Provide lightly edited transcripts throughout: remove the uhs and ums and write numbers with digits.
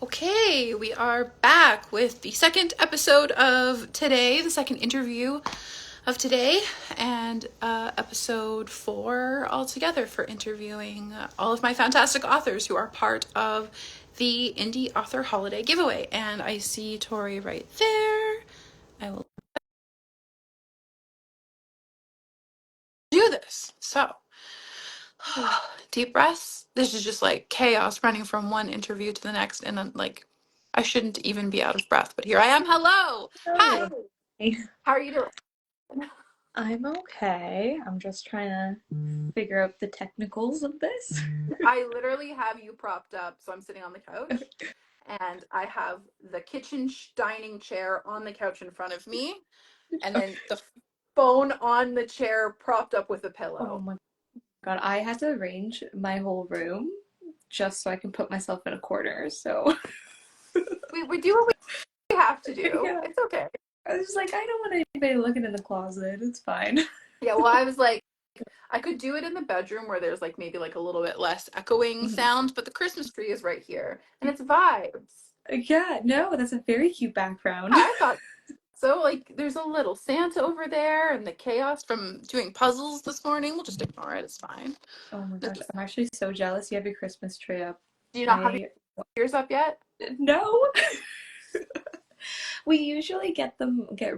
Okay, we are back with the second episode of today, the second interview of today, and episode 4 altogether for interviewing all of my fantastic authors who are part of the Indie Author Holiday Giveaway. And I see Tori right there. I will do this. So, deep breaths. This is just like chaos running from one interview to the next, and then I shouldn't even be out of breath, but here I am. Hello. Hi. Oh, How are you doing? I'm okay. I'm just trying to figure out the technicals of this. I literally have you propped up, so I'm sitting on the couch, and I have the kitchen dining chair on the couch in front of me, and then the phone on the chair propped up with a Oh pillow. my God, I had to arrange my whole room just so I can put myself in a corner. So, We do what we have to do. yeah, It's okay. I was just like, I don't want anybody looking in the closet. It's fine. Yeah, well, I was like, I could do it in the bedroom where there's maybe a little bit less echoing sound, but the Christmas tree is right here, and it's vibes. Yeah, no, that's a very cute background. I thought so. There's a little Santa over there, and the chaos from doing puzzles this morning. We'll just ignore it. It's fine. Oh my It's gosh, just- I'm actually so jealous you have your Christmas tree up. Do you not have I yours up yet? no. We usually get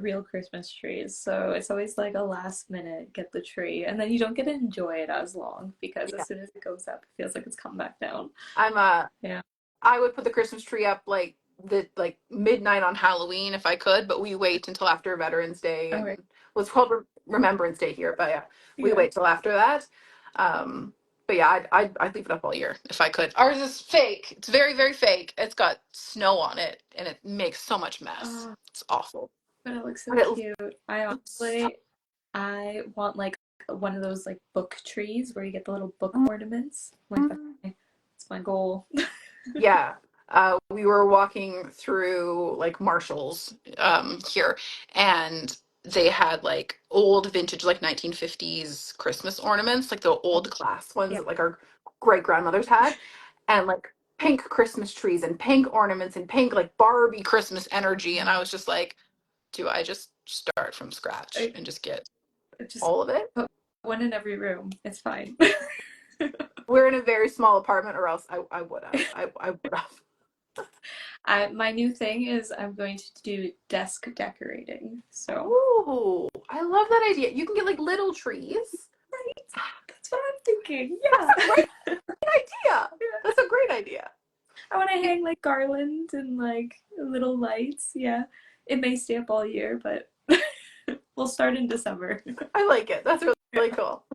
real Christmas trees, so it's always like a last minute get the tree, and then you don't get to enjoy it as long because Yeah. as soon as it goes up, it feels like it's come back down. I'm Yeah. I would put the Christmas tree up the midnight on Halloween if I could, but we wait until after Veterans Day, All right. and well, it's called Remembrance Day here, but yeah, we Yeah. wait till after that. Um, but yeah, I'd leave it up all year if I could. Ours is fake. It's very, very fake. It's got snow on it, and it makes so much mess. Oh, It's awful. but it looks so But it cute. I looks so. honestly, I want like one of those like book trees where you get the little book ornaments. Like that's my goal. Yeah. We were walking through Marshall's here, and they had old vintage 1950s Christmas ornaments, like the old class ones Yeah. that our great grandmothers had, and pink Christmas trees and pink ornaments and pink Barbie Christmas energy. And I was just like, do I just start from scratch I and just get just all of it? put one in every room. It's fine. We're in a very small apartment, or else I would have. I would have. My new thing is I'm going to do desk decorating. So, Ooh, I love that idea. You can get little trees. right, that's what I'm thinking. That's Yeah. a great idea. That's a great idea. I want to hang like garlands and like little lights. Yeah. It may stay up all year, but we'll start in December. I like it. That's really, really cool.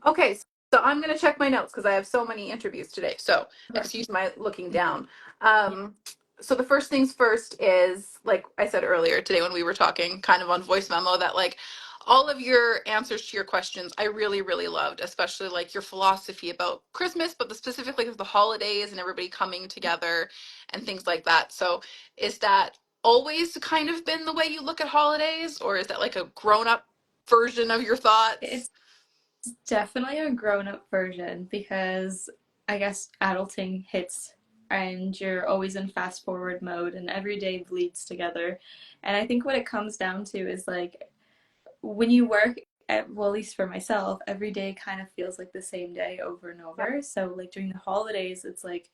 Okay, so I'm going to check my notes because I have so many interviews today. So Okay. excuse my looking down. So the first things first is, like I said earlier today when we were talking kind of on voice memo, that all of your answers to your questions I really, really loved, especially your philosophy about Christmas, but specifically of the holidays and everybody coming together and things like that. So is that always kind of been the way you look at holidays, or is that a grown up version of your thoughts? It's definitely a grown up version because I guess adulting hits and you're always in fast forward mode and every day bleeds together. And I think what it comes down to is like when you work well, at least for myself, every day kind of feels like the same day over and Yep. over. So like during the holidays, it's like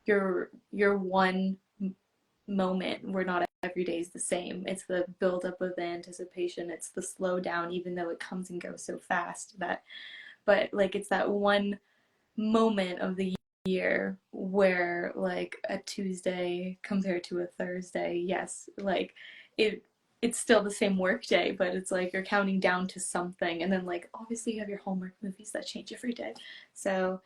your one moment where not every day is the same. It's the build up of the anticipation. It's the slow down, even though it comes and goes so fast that, but like it's that one moment of the year where like a Tuesday compared to a Thursday, yes, like it it's still the same work day, but it's like you're counting down to something, and then like obviously you have your Hallmark movies that change every day. So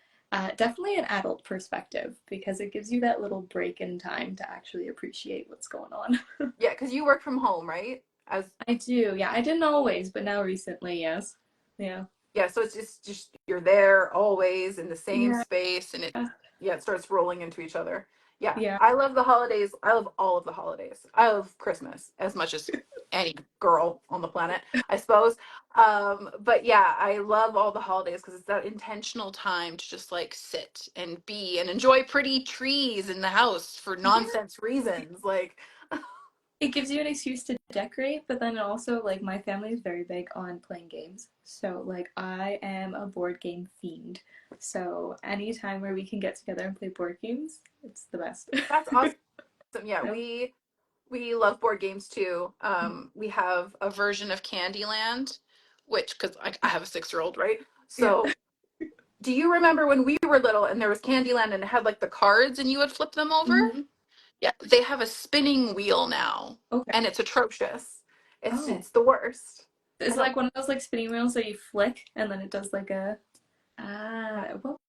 definitely an adult perspective because it gives you that little break in time to actually appreciate what's going on. Yeah, because you work from home, right? As I do, yeah. I didn't always, but now recently, yes. Yeah. Yeah, so it's just you're there always in the same Yeah. space, and it starts rolling into each other. Yeah, Yeah. I love the holidays. I love all of the holidays. I love Christmas as much as any girl on the planet, I suppose. But yeah, I love all the holidays because it's that intentional time to just like sit and be and enjoy pretty trees in the house for Yeah. nonsense reasons. Like, It gives you an excuse to decorate, but then also like my family is very big on playing games. So like I am a board game fiend. So anytime where we can get together and play board games, it's the best. that's awesome. Yeah, No. we love board games too. We have a version of Candyland, which because I have a 6-year-old, right? Yeah. So do you remember when we were little and there was Candyland and it had like the cards and you would flip them over? Mm-hmm. Yeah, they have a spinning wheel now, Okay. and it's atrocious. It's Oh. it's the worst. I It's don't. like one of those like spinning wheels that you flick and then it does like a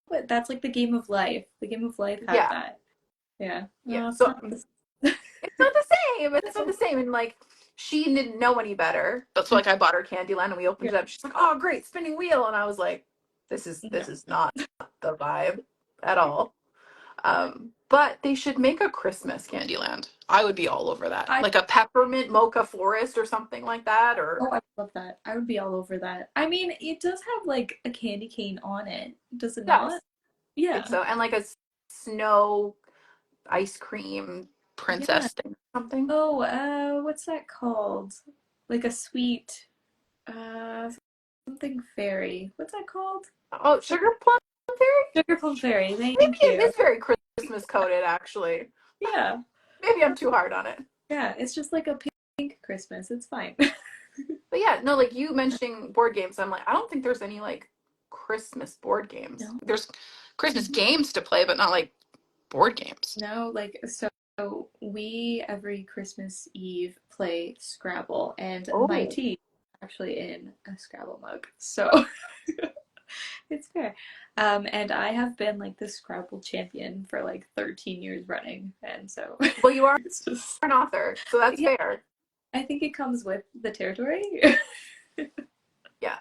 what that's like the game of life. The game of life had Yeah, that. Yeah. yeah. No, it's So not this. it's not the same. It's not the same. And like she didn't know any better. But so like I bought her Candyland and we opened Yeah. it up. She's like, "Oh, great, spinning wheel!" And I was like, this No. is not the vibe at all." But they should make a Christmas Candyland. I would be all over that. I Like a peppermint mocha forest or something like that. Or Oh, I love that. I would be all over that. I mean, it does have like a candy cane on it, does it not? yes, I think Yeah. so. And like a snow ice cream Yeah. princess thing or something. Oh, what's that called? Like a sweet, uh, something fairy. What's that called? Oh, sugar plum fairy? Sugar plum fairy. Maybe Thank it you. is very Christmas coded, actually. Yeah. Maybe I'm too hard on it. Yeah. It's just like a pink Christmas. It's fine. But yeah, no, like you mentioning board games, I'm like, I don't think there's any like Christmas board games. No. There's Christmas games to play, but not like board games. No, like so we every Christmas Eve play Scrabble and my Oh, tea is actually in a Scrabble mug. So it's fair. And I have been like the Scrabble champion for like 13 years running. And so well, you are it's just an author, so that's yeah, fair. I think it comes with the territory. Yeah,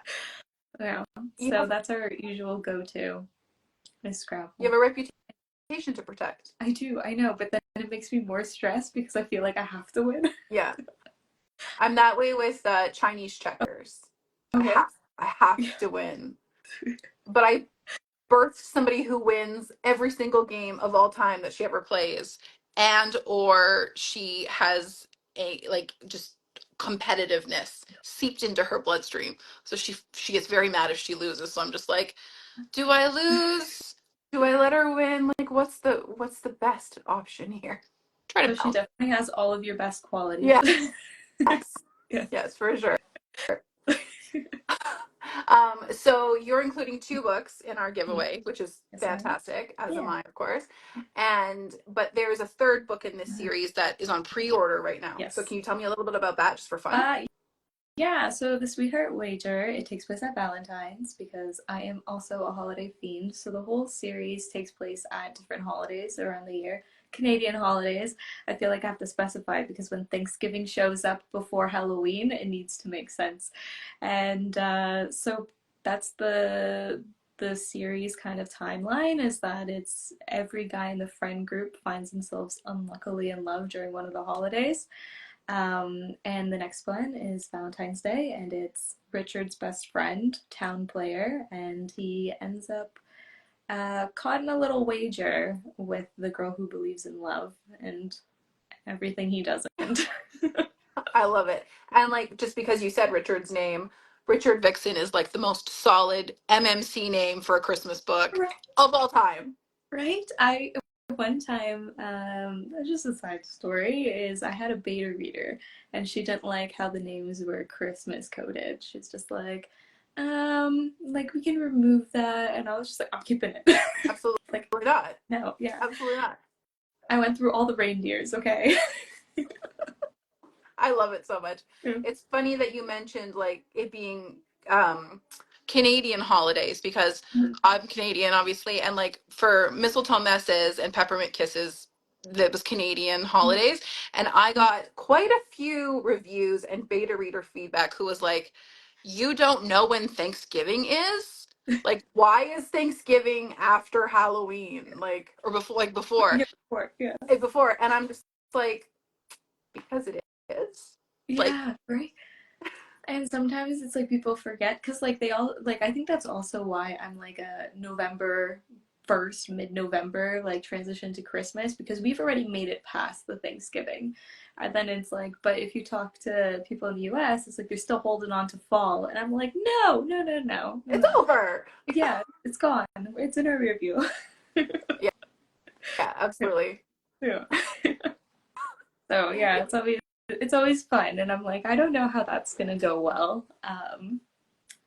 Yeah. you So have that's our usual go-to is you Scrabble. have a reputation to protect. I do, I know, but then it makes me more stressed because I feel like I have to win. Yeah, I'm that way with Chinese checkers. I Okay. have I have to win, but I birthed somebody who wins every single game of all time that she ever plays, and or she has a like just competitiveness seeped into her bloodstream, so she gets very mad if she loses. So I'm just like, do I lose, do I let her win? Like what's the best option here? Try to So she balance. definitely has all of your best qualities. Yes, Yeah. yes, for sure. So you're including 2 books in our giveaway, which is Yes, I am. fantastic, as am Yeah. I, of course. And but there's a third book in this series that is on pre-order right now. So Yes. can you tell me a little bit about that, just for fun? Uh, yeah, so the Sweetheart Wager, it takes place at Valentine's because I am also a holiday fiend. So the whole series takes place at different holidays around the year. Canadian holidays. I feel like I have to specify because when Thanksgiving shows up before Halloween, it needs to make sense. And so that's the series kind of timeline is that it's every guy in the friend group finds themselves unluckily in love during one of the holidays. And the next one is Valentine's Day, and it's Richard's best friend, Town Player, and he ends up caught in a little wager with the girl who believes in love and everything he doesn't. I love it. And like just because you said Richard's name, Richard Vixen is like the most solid MMC name for a Christmas book Right. of all time. Right? I one time, just a side story is I had a beta reader and she didn't like how the names were Christmas coded. She's just like we can remove that, and I was just like, I'm keeping it. Absolutely Like, not. no, yeah. Absolutely not. I went through all the reindeers, okay? I love it so much. Yeah. It's funny that you mentioned like it being Canadian holidays because I'm Canadian, obviously, and like for mistletoe messes and peppermint kisses, that was Canadian holidays, and I got quite a few reviews and beta reader feedback who was like, "You don't know when Thanksgiving is." Like, why is Thanksgiving after Halloween? Like, or before, like before, Yeah, before, yeah. before, and I'm just like, because it is. Like, Yeah, right. And sometimes it's like people forget because like they all like I think that's also why I'm like a November 1st, mid-November, like transition to Christmas because we've already made it past the Thanksgiving. And then it's like, but if you talk to people in the US, it's like they're still holding on to fall. And I'm like, no, no, no, no, no, it's no. over. Yeah, it's gone. It's in our rear view. Yeah, yeah, absolutely. Yeah. So yeah, it's always fun, and I'm like, I don't know how that's gonna go well.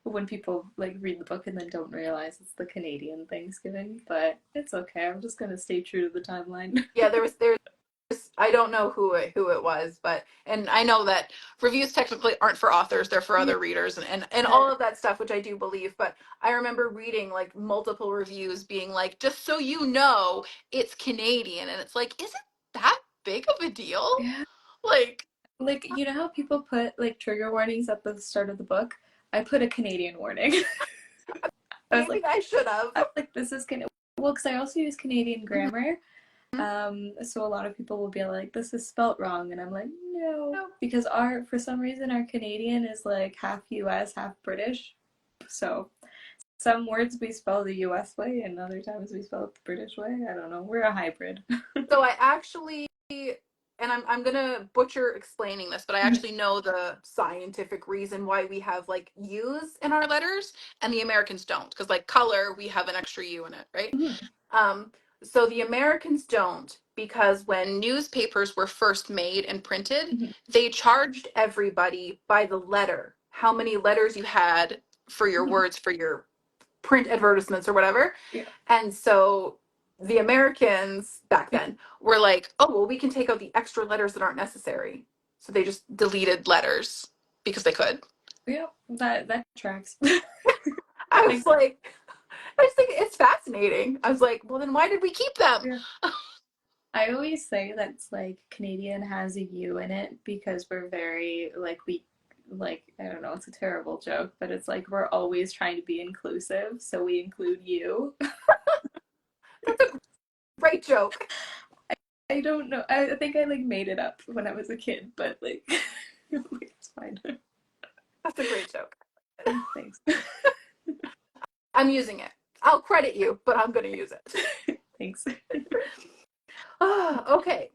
When people like read the book and then don't realize it's the Canadian Thanksgiving, but it's okay. I'm just gonna stay true to the timeline. Yeah, there's I don't know who it was, but and I know that reviews technically aren't for authors, they're for Yeah, other readers and all of that stuff, which I do believe, but I remember reading like multiple reviews being like, just so you know, it's Canadian. And it's like, is it that big of a deal? yeah. Like, Like you know how people put like trigger warnings at the start of the book? I put a Canadian warning. I was maybe like, I should have. this is Canadian. Well, because I also use Canadian Mhm. grammar. So a lot of people will be like, this is spelt wrong, and I'm like, no, No. because our for some reason our Canadian is like half US, half British. So some words we spell the US way, and other times we spell it the British way. I don't know. We're a hybrid. So I actually, and I'm gonna butcher explaining this, but I actually know the scientific reason why we have like U's in our letters and the Americans don't. Because like color, we have an extra U in it, right? Mhm. Um, so the Americans don't because when newspapers were first made and printed, Mhm. they charged everybody by the letter, how many letters you had for your Mhm. words for your print advertisements or whatever. Yeah. And so the Americans back then were like, oh, well, we can take out the extra letters that aren't necessary. So they just deleted letters because they could. Yeah. That tracks. I was Like, like, I just think it's fascinating. I was like, well, then why did we keep them? yeah. I always say that it's like Canadian has a U in it because we're very like we like I don't know, it's a terrible joke, but it's like we're always trying to be inclusive, so we include you. That's a great joke. I don't know. I think I like made it up when I was a kid, but like, it's fine. That's a great joke. Thanks. I'm using it. I'll credit you, but I'm going to use it. Thanks. Okay.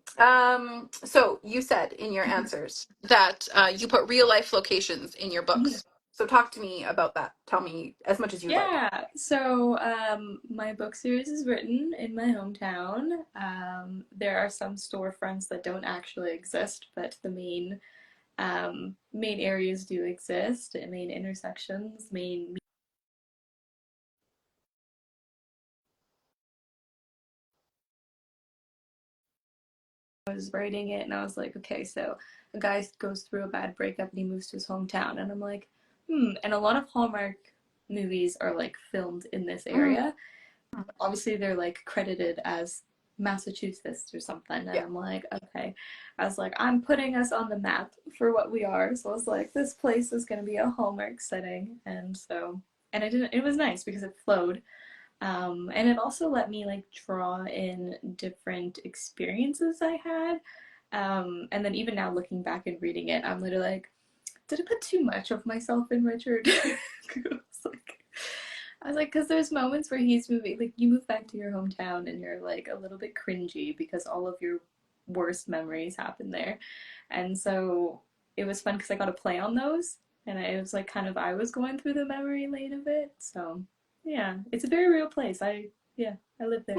So you said in your answers that you put real life locations in your books. So talk to me about that. Tell me as much as you'd like. Yeah, so my book series is written in my hometown. There are some storefronts that don't actually exist, but the main areas do exist, main intersections, main. I was writing it, and I was like, okay, so a guy goes through a bad breakup and he moves to his hometown, and I'm like, hmm. And a lot of Hallmark movies are like filmed in this Mm, area. Obviously they're like credited as Massachusetts or something, and yeah. I'm like, okay. I was like, I'm putting us on the map for what we are. So I was like, this place is going to be a Hallmark setting, and so and it was nice because it flowed. And it also let me like draw in different experiences I had. And then even now looking back and reading it, I'm literally like, did I put too much of myself in Richard? I was like, because there's moments where he's moving, like you move back to your hometown and you're like a little bit cringy because all of your worst memories happen there. And so it was fun because I got to play on those. And it was like kind of, I was going through the memory lane of it. So yeah, it's a very real place. Yeah, I live there.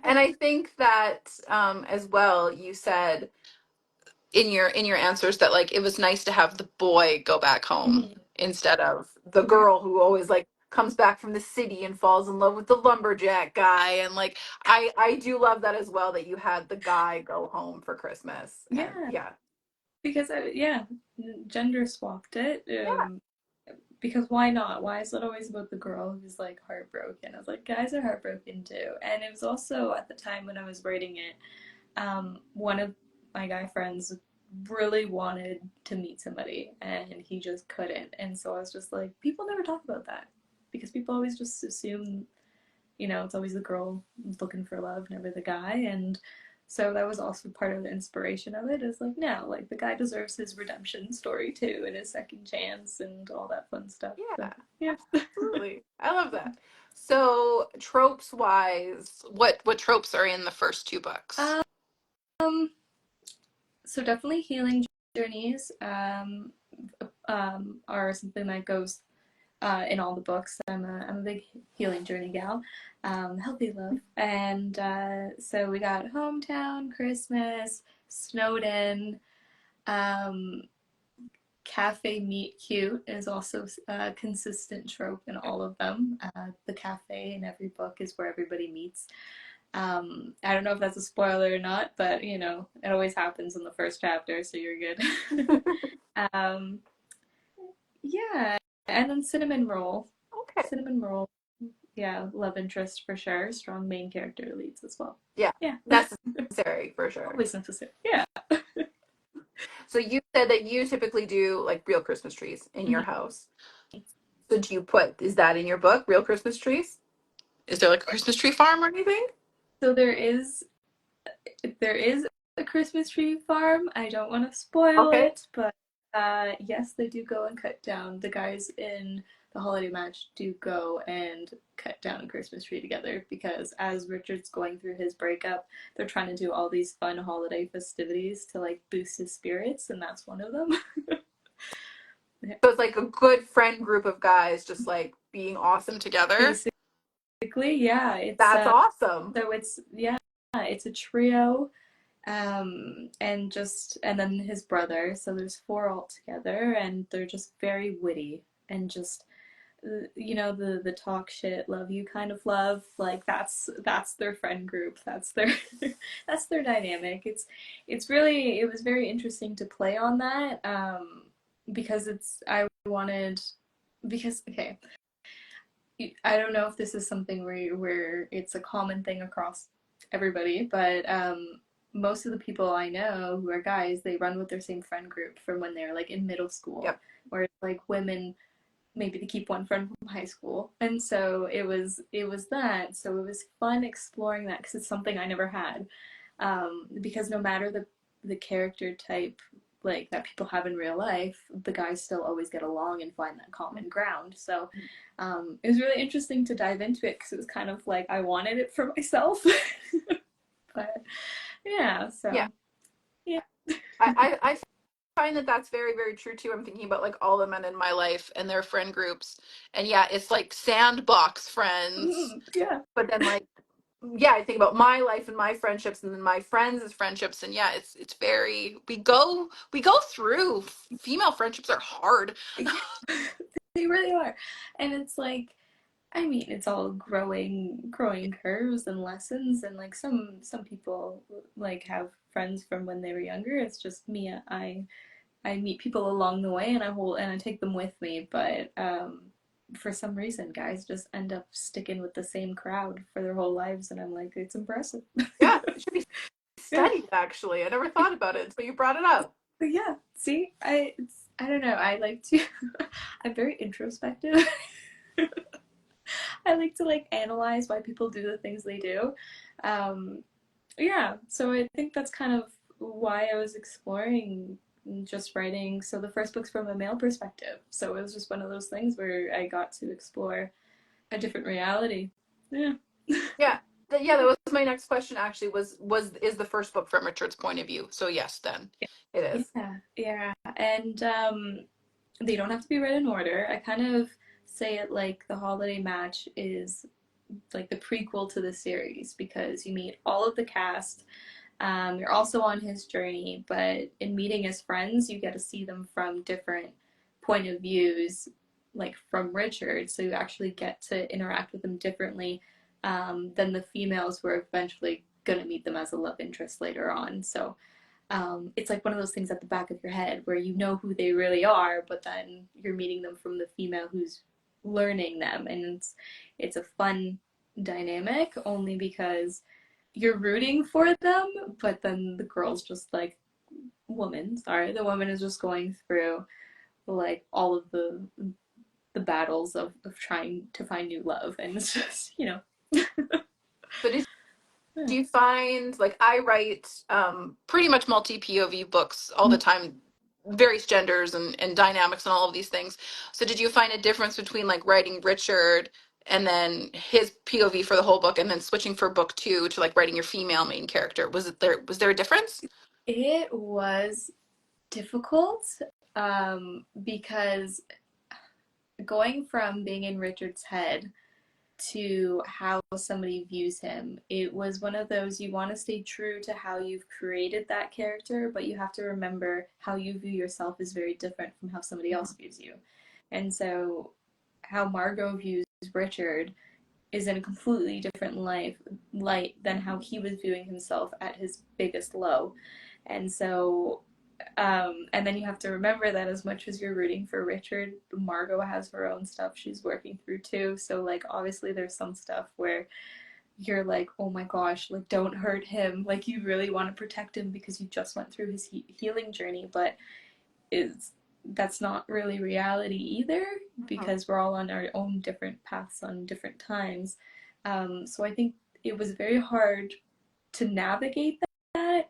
And I think that as well, you said in your answers that like it was nice to have the boy go back home Mhm. instead of the Yeah, girl who always like comes back from the city and falls in love with the lumberjack guy. And like I do love that as well, that you had the guy go home for Christmas. And yeah, yeah. because yeah, gender swapped it. Because why not? Why is it always about the girl who's like heartbroken? I was like, guys are heartbroken too. And it was also at the time when I was writing it, one of my guy friends really wanted to meet somebody and he just couldn't. And so I was just like, people never talk about that because people always just assume, it's always the girl looking for love, never the guy. And So that was also part of the inspiration of it. Is like, no, like the guy deserves his redemption story too, and his second chance, and all that fun stuff. So Yeah, yeah. absolutely. I love that. So tropes wise, what tropes are in the first two books? Um, so definitely healing journeys are something that goes in all the books. I'm a big healing journey gal, healthy love, and so we got hometown, Christmas, Snowden, um, cafe meet cute is also a consistent trope in all of them. The cafe in every book is where everybody meets. I don't know if that's a spoiler or not, but you know, it always happens in the first chapter, so you're good. um, yeah, and then cinnamon roll. Okay. Cinnamon roll, yeah, love interest for sure. Strong main character leads as well. Yeah, Yeah, necessary for sure. always necessary. Yeah. So you said that you typically do like real Christmas trees in your Mhm. house. So do you put, is that in your book, real Christmas trees? Is there like a Christmas tree farm or anything? So there is a Christmas tree farm. I don't want to spoil Okay. it, but yes, they do go and cut down. The guys in the holiday match do go and cut down a Christmas tree together because as Richard's going through his breakup, they're trying to do all these fun holiday festivities to like boost his spirits, and that's one of them. So it's like a good friend group of guys just like being awesome together. Basically, yeah, That's awesome. it's a trio, and then his brother. So there's four altogether, and they're just very witty and just you know the talk shit, love you kind of love. Like that's their friend group. That's their that's their dynamic. It's really it was very interesting to play on that because it's I wanted because okay I don't know if this is something where it's a common thing across everybody, but most of the people I know who are guys, they run with their same friend group from when they're like in middle school, Yep. or like women maybe to keep one friend from high school, and so it was that. So it was fun exploring that because it's something I never had, because no matter the character type like that people have in real life, the guys still always get along and find that common ground. So it was really interesting to dive into it because it was kind of like I wanted it for myself. But yeah, Yeah. so yeah. I find that that's very, very true too. I'm thinking about like all the men in my life and their friend groups. And yeah, it's like sandbox friends. Yeah. But then like yeah, I think about my life and my friendships and then my friends' friendships, and yeah, it's very we go through female friendships are hard. Yeah. They really are. And it's like I mean, it's all growing curves and lessons, and like some people like have friends from when they were younger. It's just me. I meet people along the way, and I take them with me. But for some reason, guys just end up sticking with the same crowd for their whole lives, and I'm like, it's impressive. Yeah, it should be Yeah, studied actually. I never thought about it until you brought it up. but yeah. See, I don't know. I like to. I'm very introspective. I like to like analyze why people do the things they do. Um, yeah, so I think that's kind of why I was exploring just writing. So the first book's from a male perspective, so it was just one of those things where I got to explore a different reality. Yeah. Yeah. Yeah, that was my next question actually was is the first book from Richard's point of view. So yes, then it is. Yeah, yeah, and they don't have to be read in order. I kind of say it like the holiday match is like the prequel to the series because you meet all of the cast. You're also on his journey, but in meeting his friends, you get to see them from different point of views, like from Richard. So you actually get to interact with them differently than the females who are eventually going to meet them as a love interest later on. So it's like one of those things at the back of your head where you know who they really are, but then you're meeting them from the female who's learning them, and it's a fun dynamic only because you're rooting for them, but then the girl's just like the woman is just going through like all of the battles of trying to find new love, and it's just So Do you find, like, I write pretty much multi POV books all the time, various genders and dynamics and all of these things. So did you find a difference between like writing Richard and then his POV for the whole book and then switching for book two to like writing your female main character? Was there a difference? It was difficult because going from being in Richard's head to how somebody views him, it was one of those you want to stay true to how you've created that character, but you have to remember how you view yourself is very different from how somebody else views you. And so, how Margot views Richard is in a completely different light than how he was viewing himself at his biggest low. And so and then you have to remember that as much as you're rooting for Richard, Margot has her own stuff she's working through too. So like obviously there's some stuff where you're like, oh my gosh, like don't hurt him. Like you really want to protect him because you just went through his healing journey, but is that's not really reality either Mhm. because we're all on our own different paths on different times. So I think it was very hard to navigate that.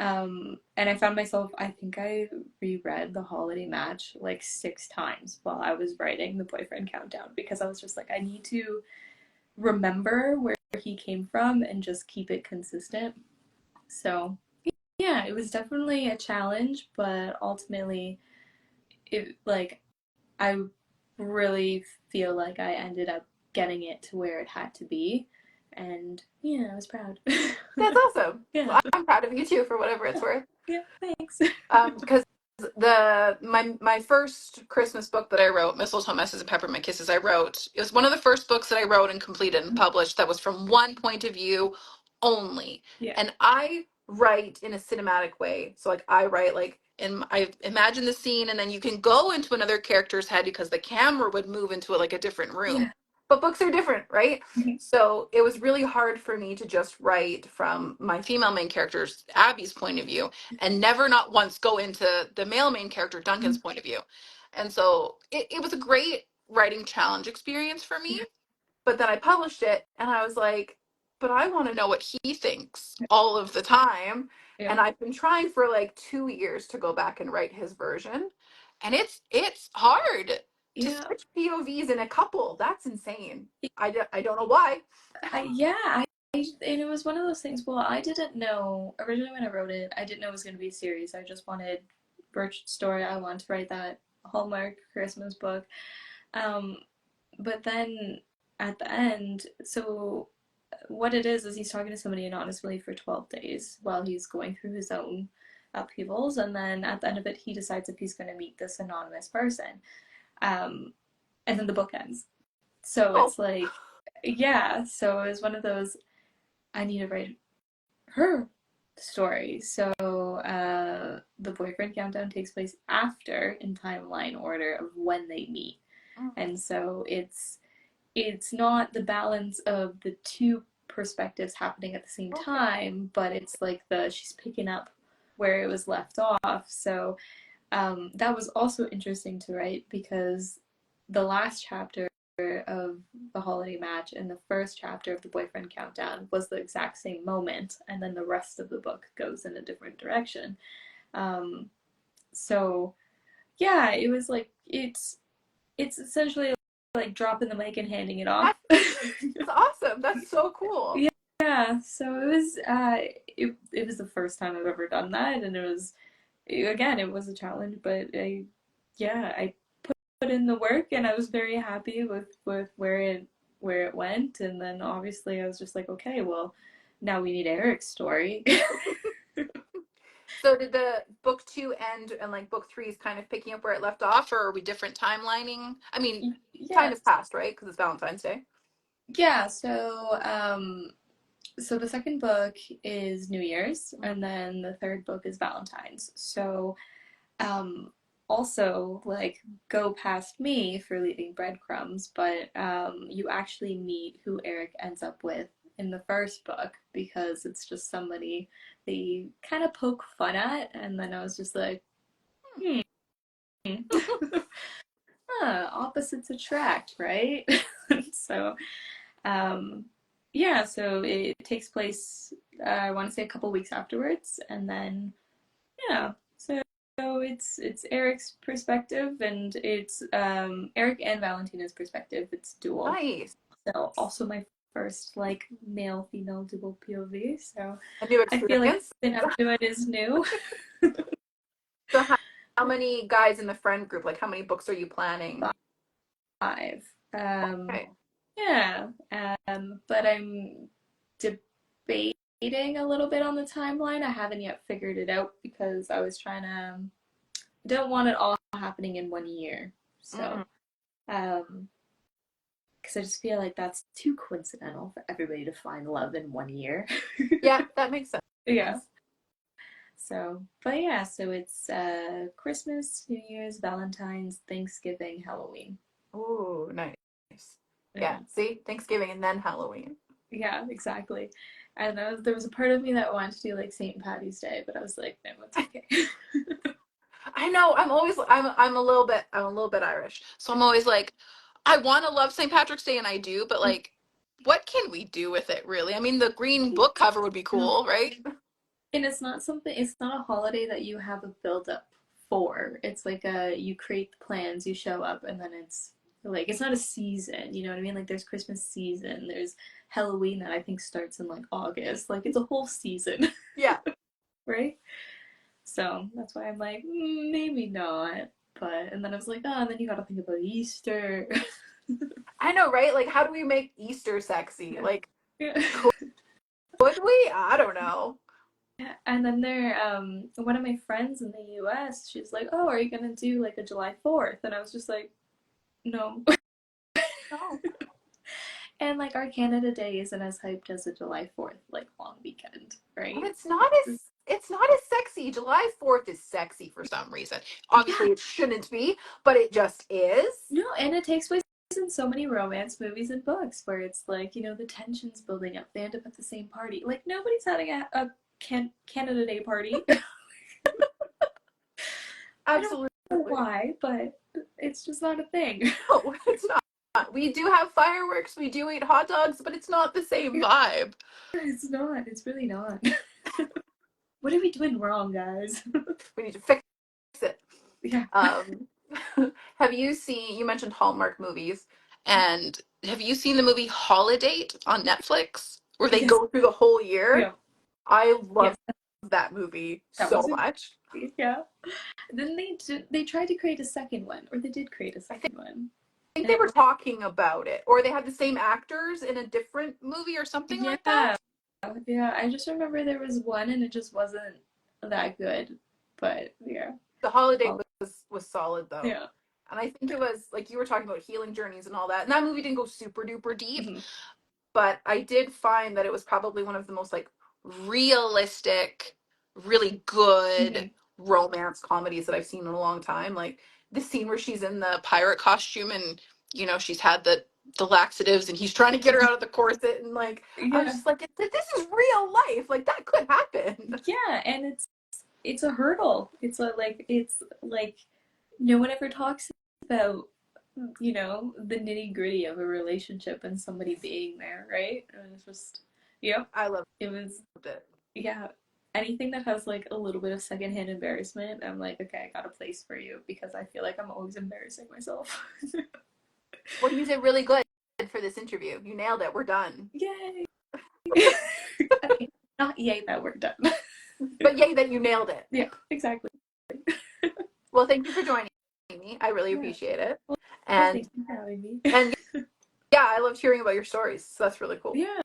And I found myself, I think I reread The Holiday Match like 6 times while I was writing The Boyfriend Countdown because I was just like, I need to remember where he came from and just keep it consistent. So, yeah, it was definitely a challenge, but ultimately, it like I really feel like I ended up getting it to where it had to be. And yeah, I was proud. That's awesome. Yeah. Well, I'm proud of you too for whatever it's worth. Yeah, thanks. Because my first Christmas book that I wrote, Mistletoe Messes and Peppermint Kisses, I wrote. It was one of the first books that I wrote and completed and published that was from one point of view only. Yeah. And I write in a cinematic way. So like I write like I imagine the scene and then you can go into another character's head because the camera would move into like a different room. Yeah. But books are different, right? So it was really hard for me to just write from my female main character's Abby's point of view and never not once go into the male main character Duncan's point of view. And so it was a great writing challenge experience for me. But then I published it and I was like, but I want to know what he thinks all of the time. Yeah. And I've been trying for like 2 years to go back and write his version. And it's hard to Yeah. switch POVs in a couple. That's insane. I don't know why. Yeah, and it was one of those things. Well, I didn't know originally when I wrote it. I didn't know it was going to be a series. I just wanted Birch's story. I wanted to write that Hallmark Christmas book. Um, but then at the end, so what it is he's talking to somebody anonymously for 12 days while he's going through his own upheavals, and then at the end of it, he decides if he's going to meet this anonymous person. Um, and then the book ends. So Oh, it's like, yeah, so it was one of those, I need to write her story. So the boyfriend countdown takes place after in timeline order of when they meet. And so it's not the balance of the two perspectives happening at the same okay. time, but it's like the she's picking up where it was left off. So that was also interesting to write because the last chapter of the holiday match and the first chapter of the boyfriend countdown was the exact same moment, and then the rest of the book goes in a different direction. Um, so yeah, it was like it's essentially like dropping the mic and handing it off. That's awesome. That's so cool. Yeah, so it was the first time I've ever done that, and it was again it was a challenge, but I put in the work, and I was very happy with where it went, and then obviously I was just like, okay, well, now we need Eric's story. So did the book two end and like book three is kind of picking up where it left off, or are we different timelining? I mean, time has Yes, passed, right? Because it's Valentine's Day. yeah. So the second book is New Year's, and then the third book is Valentine's. So um, also like go past me for leaving breadcrumbs, but you actually meet who Eric ends up with in the first book because it's just somebody they kind of poke fun at, and then I was just like, hmm, huh, opposites attract, right? So, um, yeah, so it takes place, I want to say a couple weeks afterwards, and then yeah, so it's Eric's perspective, and it's Eric and Valentina's perspective. It's dual. Nice. So also my first like male female dual POV. So A new I feel like experience. everything I'm doing is new. So how many guys in the friend group? Like how many books are you planning? 5. Okay. Yeah. But I'm debating a little bit on the timeline. I haven't yet figured it out because I was trying to don't want it all happening in 1 year. Mm. So, because I just feel like that's too coincidental for everybody to find love in 1 year. Yeah, that makes sense. Yeah. So, but yeah, so it's Christmas, New Year's, Valentine's, Thanksgiving, Halloween. Ooh, nice. Yeah, Yeah. see, Thanksgiving and then Halloween. Yeah, exactly. And there was a part of me that wanted to do like St. Patty's Day, but I was like, no, it's okay. I know. I'm a little bit Irish, so I'm always like, I want to love St. Patrick's Day, and I do, but like, what can we do with it, really? I mean, the green book cover would be No. cool, right? And it's not a holiday that you have a build up for. It's like you create the plans, you show up, and then it's like, it's not a season, you know what I mean? Like, there's Christmas season, there's Halloween that I think starts in like August. Like, it's a whole season, Yeah, right? So that's why I'm like, maybe not. But, and then I was like, oh, and then you gotta think about Easter. I know, right? Like, how do we make Easter sexy? Yeah. Like, Yeah. would we? I don't know. And then one of my friends in the US, she's like, oh, are you gonna do like a July 4th? And I was just like, no. No, And like our Canada Day isn't as hyped as a July 4th, like long weekend, but right? it's not as sexy. July 4th is sexy for some reason. Yeah, Obviously, it shouldn't be, but it just is. no, and it takes place in so many romance movies and books where it's like, the tension's building up. They end up at the same party. Like nobody's having a Canada Day party. I don't Absolutely. know why, but it's just not a thing. No, it's not. We do have fireworks, we do eat hot dogs, but it's not the same vibe. It's not. It's really not. What are we doing wrong, guys? We need to fix it. Yeah. Um, have you seen, you mentioned Hallmark movies, and have you seen the movie Holiday on Netflix where they Yes. go through the whole year? Yeah. I Yes. love that movie That so was a much. yeah. Then they tried to create a second one, or they did create a I think, second one. I think And they were talking about it, or they had the same actors in a different movie or something like that. yeah, yeah. I just remember there was one, and it just wasn't that good. But yeah, The Holiday all was solid though. yeah. And I think it was like you were talking about healing journeys and all that. And that movie didn't go super duper deep, Mhm. but I did find that it was probably one of the most like realistic, really good Mhm. romance comedies that I've seen in a long time. Like the scene where she's in the pirate costume and she's had the laxatives and he's trying to get her out of the corset and like I was Yeah, just like this is real life. Like that could happen. yeah, and it's a hurdle. It's like no one ever talks about the nitty gritty of a relationship and somebody being there, right? And it's just yep. I loved It was it. yeah. Anything that has like a little bit of secondhand embarrassment, I'm like, okay, I got a place for you because I feel like I'm always embarrassing myself. Well, you did really good for this interview. You nailed it. We're done. Yay! Okay, not yay that we're done. But yay that you nailed it. Yeah, exactly. Well, thank you for joining me. I really Yeah. appreciate it. Well, thank And you for having me. and yeah, I loved hearing about your stories. So that's really cool. Yeah.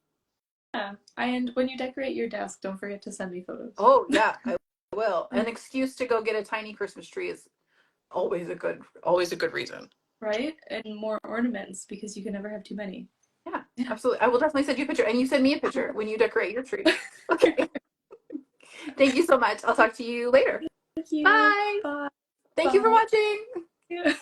And when you decorate your desk, don't forget to send me photos. Oh yeah, I will. Yeah. An excuse to go get a tiny Christmas tree is always a good reason. Right? And more ornaments because you can never have too many. Yeah, Yeah. absolutely. I will definitely send you a picture, and you send me a picture when you decorate your tree. Okay. Thank you so much. I'll talk to you later. Thank you. Bye. Bye. Thank you for Bye. watching. Yeah.